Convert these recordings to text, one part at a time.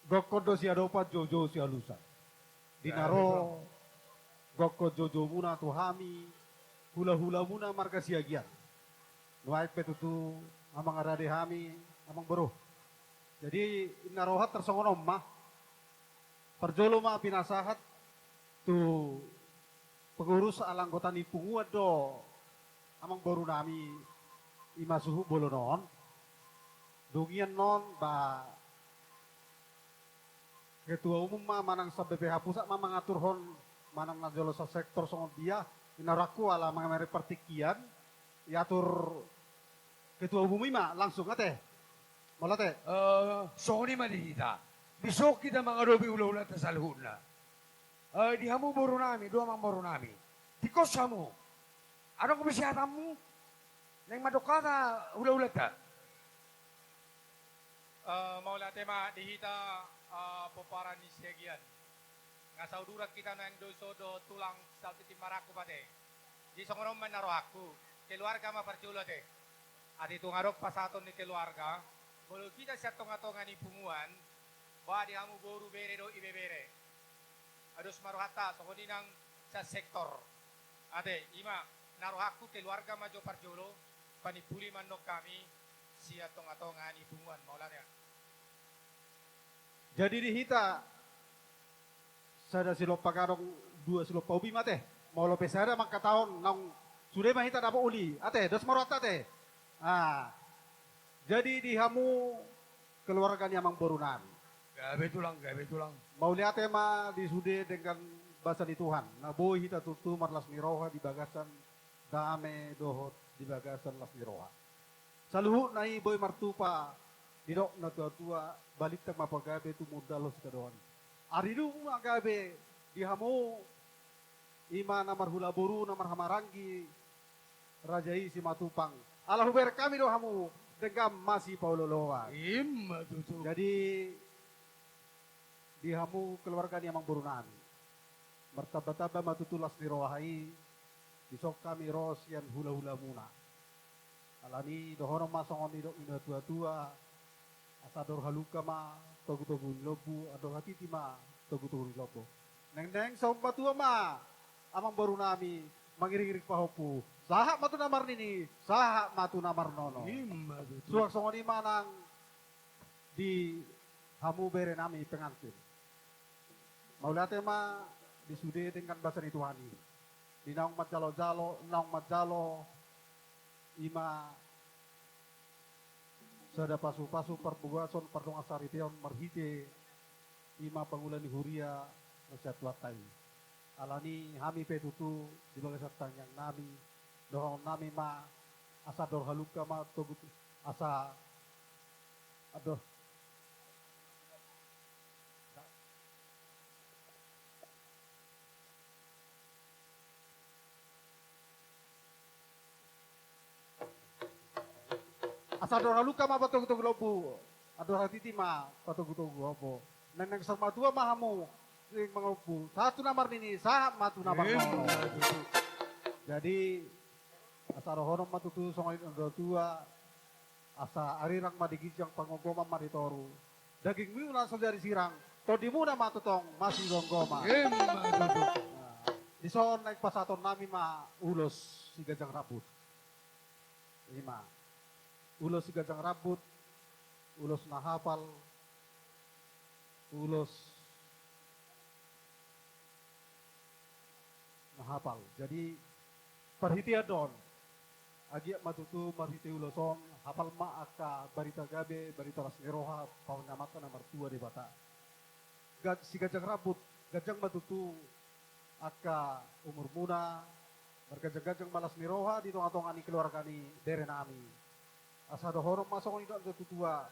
Gokodo si adopa jojo si alusa. Dinaro gokko jojo muna tuhami hula-hula muna marga siagian. Nuait petutu amang arade hami amang beruh. Jadi narohat tersongonom mah. Perjolo mah pinasahat tu pengurus alanggota nipungu do amang baru nami imasuhu bolonon. Dungian non ba ketua umum mah manang sa BPH pusat mah mengatur hon manang najolo sa sektor songon dia inaraku ala mengamari partikian yatur ketua umum mah langsung ate malah teh So ni malita. Bisok kita mga robi ula-ula ta salhun na. Di hamu boro nami, dua mang boro nami. Di kos hamu. Ano ko bisihatan mo? Nang madukata ula-ula ta. Maula tema dihita poparan ni segian. Nga saudurat kita nang dosodo tulang salti timaraku pate. Di songonom man naro aku. Keluarga ma parjulo te. At itu ngarok pasaton ni keluarga. Kalau kita siya tonga-tonga ni punguan, ba di hamu boru bere do ibebere. Ados maruhata sokoni nang sa sektor. Ate ima naro aku keluarga majo parjulo panipuli manok kami siya tonga-tonga ni punguan maulanya. jadi dihita sada silo pagarong dua silo paubi mate mau lo pesada maka tahun nang sudah mah hita dapat uli ate dos marota teh jadi dihamu keluarga yang mang borunan Gabe tulang. mau lihat mah disude dengan bahasa di Tuhan nah boy hita tutu marlas miroha di bagasan dame dohot di bagasan las miroha saluhu nai boy martupa didok na tua balik tak mapagabe tu modal lo sikadoan aridu agabe dihamu ima namar hula boru namar hamarangi rajai si matupang Allah huber kami do hamu dengam masih pauloloa Tutu. jadi dihamu keluarga yang mang burunan martaba-taba matutulas ni rohai bisok kami ros yan hula-hula muna alani dohono masongon ni do ina tua-tua asador haluka ma togu-togu lobu ador hati ma togu-togu lobo neng-neng saumpa tua ma amang baru nami mangiring-iring pahopu sahak matu namar nini sahak matu namar nono Tutu. suak songoni manang di hamu bere nami pengantin maulate ma disude dengan bahasa ni Tuhani di naung matjalo ima sada pasu-pasu perbuason pardong asariteon marhite ima pangulan di huria nasihat watai alani hami petutu di bagasat tanyang nami dohong nami ma asa dor haluka ma togut asa aduh asa dor haluka ma patog-tog lobu ador hatiti ma patog-tog lobu neng sama tua mahamu sing mengupu satu namar ini sahab matu namar nono jadi asa rohonom matutu songoin ondo tua asa arirang madigijang pangogoma maritoru daging mi langsung dari sirang todi muna matutong masih gonggoma Tutu. di son naik pasaton nami ma ulos si gajang rabut lima ulos si gajang rabut ulos nahapal ulos nahapal jadi perhitia don agiak matutu marhiti uloson hafal ma aka barita gabe barita rasneroha pawnamata nomor 2 di bata si gajang rabut gajang matutu aka umur muna bergajang-gajang malas niroha di tong-tong ani keluarga ni dere nami asa dohorom masong ida tutua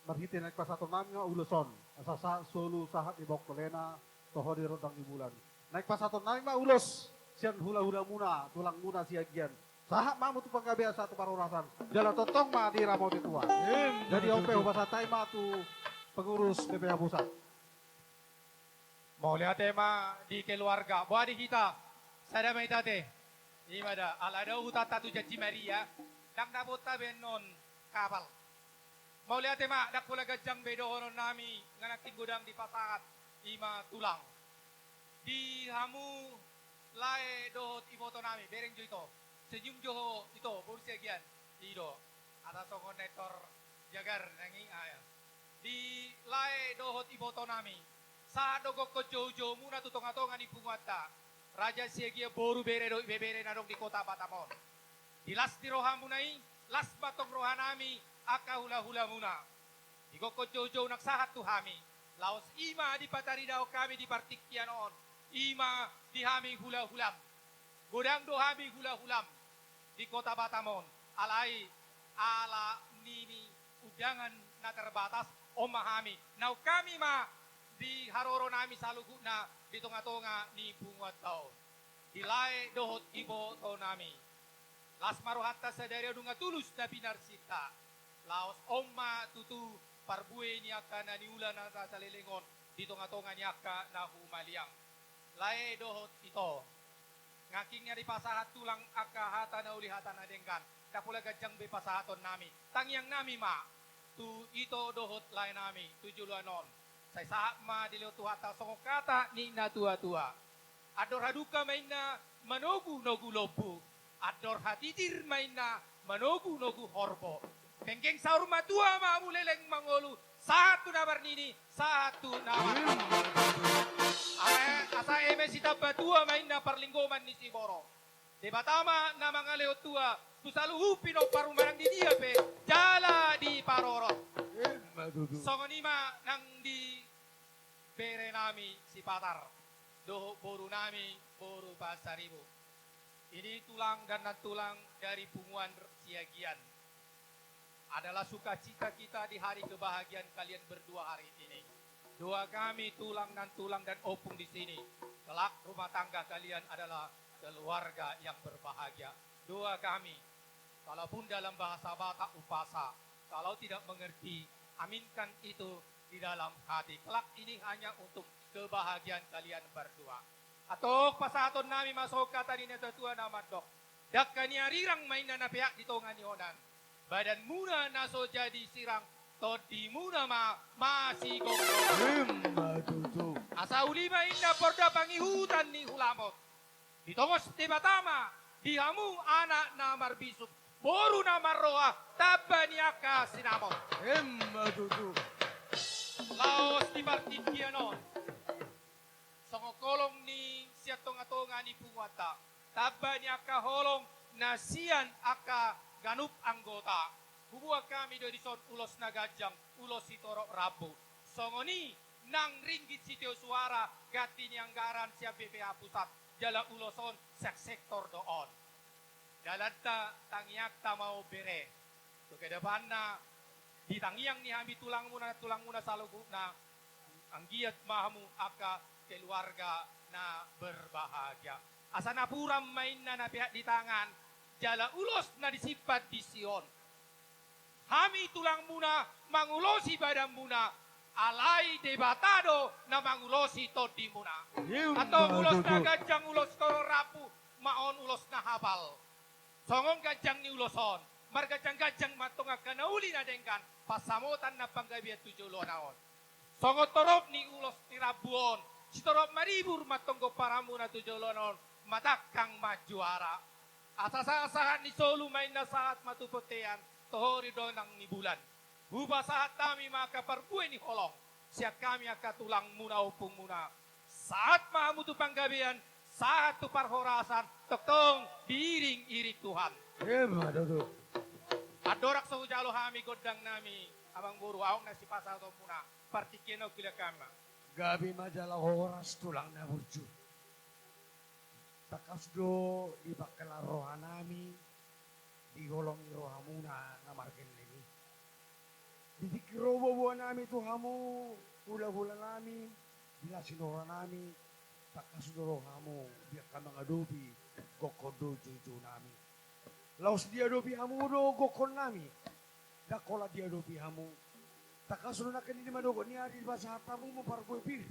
marhiti naik pasaton nami nga uloson asa solu sahat di bok kolena toho di rodang di bulan naik pasaton nami ma ulos sian hula-hula muna tulang muna siagian sahak mamu tu panggabe satu parurasan jala totong ma di ramau tua jadi ope ubasatai ma tu pengurus BPH pusat Mau lihat tema di keluarga, buat di kita, sada may tate, imada, alada utata tu janji Maria, nang nabota benon kapal. Mau lihat ma, dak pula gajang bedo honon nami, nganak tinggudang di pasahat, ima tulang. Di hamu lae dohot iboto nami, bereng jo ito. Senyum joho ito, bursi gian, ido. Atas songon netor jagar nanging ayah. Di lae dohot iboto nami, sa dogok ko jojo muna tutong-atongan ni pungwata. Raja Siegia boru bere do bebere nadong di kota Batamon. Di las di rohamu nai, las batong rohanami, aka hula-hula muna. Di koko jojo naksahat tuhami. Laos ima di patari daw kami di partikya noon. Ima di hami hula-hulam. Godang do hami hula-hulam. Di kota Batamon. Alai ala nini udangan na terbatas o mahami. Now kami ma di haroro nami salugu na di tonga-tonga ni bungat tao. Dilay dohot ibo to nami. Las maruhatta sadari dunga tulus na pinarsita. Laos omma tutu parbue niaka na niula na salilingon di tonga-tonga niaka na humaliang. Lae dohot ito. Ngaking niya di pasahat tulang akahata na ulihatan na denggan. Kapula gajang be pasahaton nami. Tangyang nami ma. Tu ito dohot lae nami. Tujuluanon. Say saat ma diliutuhata songokata ni na tua-tua. Ador haduka main na manogu-nogu lobu. Ador hatitir main na manogu-nogu horbo. Penggeng saur matua mamuleleng mangolu. Satu na barnini, satu na asa eme sita batua main na parlinggoman ni Siboro. De batama na mga leotua, tusaluhupin o parumarang di dia pe, jala di parorot. Songonima nang di bere nami si Patar. Doho boru nami, boru pasaribu. Ini tulang dan tulang dari punguan Siagian. Adalah sukacita kita di hari kebahagiaan kalian berdua hari ini. Doa kami tulang dan opung di sini. Kelak rumah tangga kalian adalah keluarga yang berbahagia. Doa kami, kalaupun dalam bahasa Batak upasa, kalau tidak mengerti, aminkan itu di dalam hati. Kelak ini hanya untuk kebahagiaan kalian berdua. Atau pasaton nami masuk kata ni netetua nama dok. Dak kaniarirang mainan na pihak di tongani onan. Badan muna naso jadi sirang, todi muna masih gonggo. Asa ulima inda porda pangihutan ni hulamot. Di tongos di Batama, di hamu anak namar bisuk, boru namar roa, tabaniaka sinamot. Laos di partikianon. Songokolong ni siatonga-tonga ni pungwata. Tabaniaka holong nasian aka ganup anggota. Bubuak kami do dison ulos na gajang, ulos sitorok rabu. Songoni nang ringgit sitio suara gati ni anggaran siya BPA pusat. Jala uloson sak sektor doon. Dalanta tangyak ta mau bere. So ke depan na ditangyang ni hami tulang muna salugu na anggiat mahamu aka keluarga na berbahagia. Asa na puram main na pihak di tangan. Jala ulos na disipat di Sion. Hami tulang muna, mangulosi badan muna, alai debatado na mangulosi todi muna. Atau ulos na gajang ulos toro rapu, maon ulos na habal. Songong gajang ni uloson, margajang-gajang matong akanauli na dengkan, pasamutan na panggabiat 7 naon. Songo torop ni ulos ni rabuon, si torop maribur matonggo paramu na 7 naon, matakang majuara. Asa-asahan ni Solo main na saat matuputean, tohori do ng nibulan. Buba saat kami makaparbuay ni Holong, siya kami akatulang muna upong muna. Saat mahamutu panggabian, saat tu parhorasan, toktong diiring-iring Tuhan. Adorak sa hujalo hami godang nami, amang buru aong nasi pasato muna, partikino kila kama. Gabi majalah horas tulang na burju. Takas do ibakala rohanami di golong rohamuna na margen lagi. Didikiro buwa nami tu hamu hula-hula nami bila sinora nami takas do rohamu biak ka mga dobi gokodo juju nami. Laos dia dobi hamu do gokon nami dakola dia dobi hamu takas do na kanini madogo ni ari basa hatamu mo pargoy bir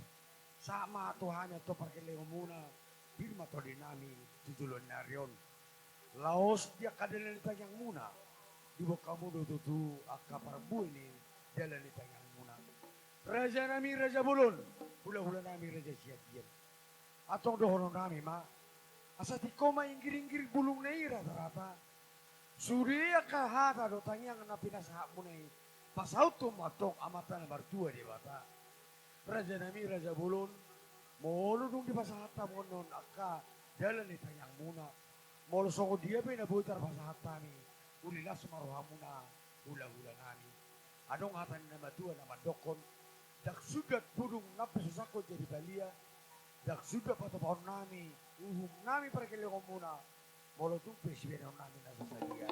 sama Tuhan to parkeleo muna. Firma to din namin tutulon na riyon. Laos dia kadalan tayang muna. Di ba kamu do tutu akaparbuin ni jalan di tangan muna. Raja nami Raja Bulun, hula-hula nami Raja Siagian. Atong dohono nami ma, asa tiko mainggiring-giring bulung na rata-rata. Surya kahata do tangyang na pinasahap mo na pasaut tumatok amata na martua di bata. Raja nami Raja Bulun, molo dong di pasahata mo nun aka jalan di tanyang muna. Molo soko dia pinabutar pasahata mi, ulilas maruha muna hula-hula nami. Anong hatan na matua na madokon, dak sugat pudong napasusako jadi balia, dak sugat patapahon nami, uhum nami para kilikong muna, molo itong presibeno nami nasa salia.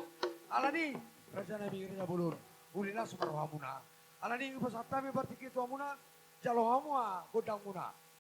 Alani, Raja nami Raja Bulun, ulilas maruha muna. Alani, pasahata mi bertikito muna, jaloha muna, godang muna.